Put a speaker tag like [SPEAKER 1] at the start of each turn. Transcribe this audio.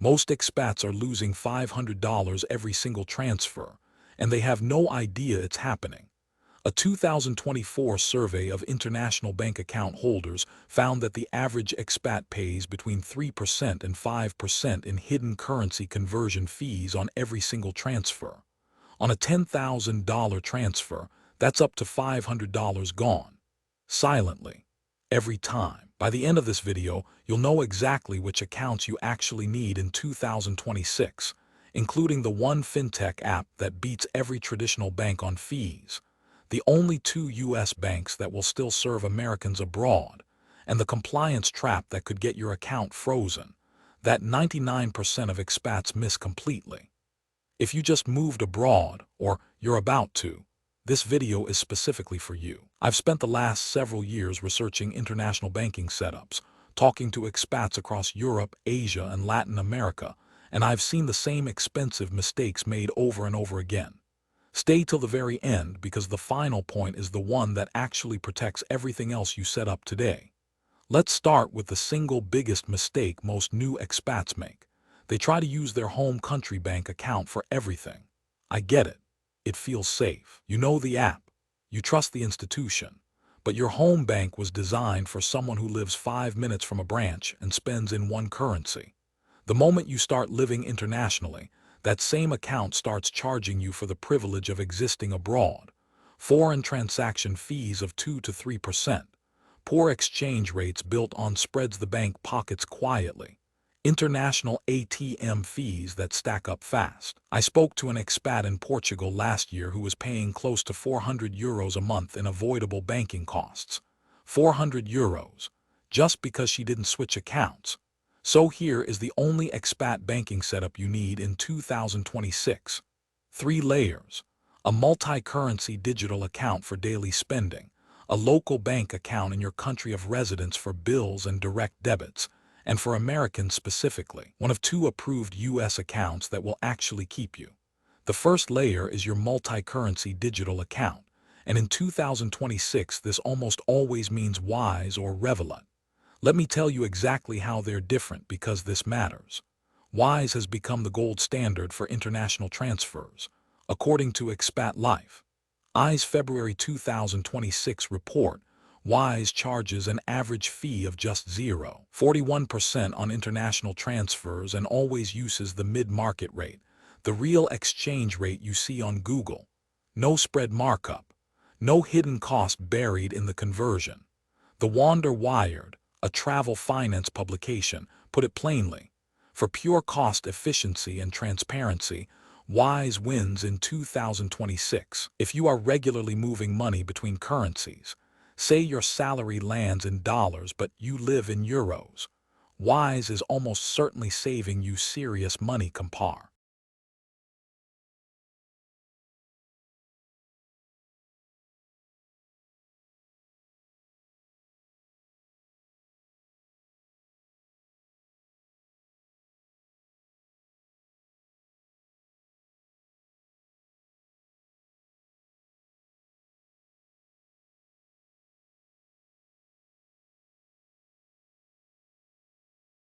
[SPEAKER 1] Most expats are losing $500 every single transfer, and they have no idea it's happening. A 2024 survey of international bank account holders found that the average expat pays between 3% and 5% in hidden currency conversion fees on every single transfer. On a $10,000 transfer, that's up to $500 gone. Silently. Every time. By the end of this video, you'll know exactly which accounts you actually need in 2026, including the one fintech app that beats every traditional bank on fees, the only two U.S. banks that will still serve Americans abroad, and the compliance trap that could get your account frozen, that 99% of expats miss completely. If you just moved abroad, or you're about to, this video is specifically for you. I've spent the last several years researching international banking setups, talking to expats across Europe, Asia, and Latin America, and I've seen the same expensive mistakes made over and over again. Stay till the very end because the final point is the one that actually protects everything else you set up today. Let's start with the single biggest mistake most new expats make. They try to use their home country bank account for everything. I get it. It feels safe. You know the app. You trust the institution. But your home bank was designed for someone who lives 5 minutes from a branch and spends in one currency. The moment you start living internationally, that same account starts charging you for the privilege of existing abroad. Foreign transaction fees of 2 to 3%. Poor exchange rates built on spreads the bank pockets quietly. International ATM fees that stack up fast. I spoke to an expat in Portugal last year who was paying close to €400 a month in avoidable banking costs. €400, just because she didn't switch accounts. So here is the only expat banking setup you need in 2026. 3 layers. A multi-currency digital account for daily spending, a local bank account in your country of residence for bills and direct debits, and for Americans specifically, one of 2 approved U.S. accounts that will actually keep you. The first layer is your multi-currency digital account, and in 2026 this almost always means Wise or Revolut. Let me tell you exactly how they're different because this matters. Wise has become the gold standard for international transfers, according to Expat Life. I's February 2026 report, Wise charges an average fee of just 0.41% on international transfers and always uses the mid-market rate, the real exchange rate you see on Google. No spread markup, no hidden cost buried in the conversion. The Wander Wired, a travel finance publication, put it plainly. For pure cost efficiency and transparency, Wise wins in 2026. If you are regularly moving money between currencies, say your salary lands in dollars but you live in euros, Wise is almost certainly saving you serious money compare.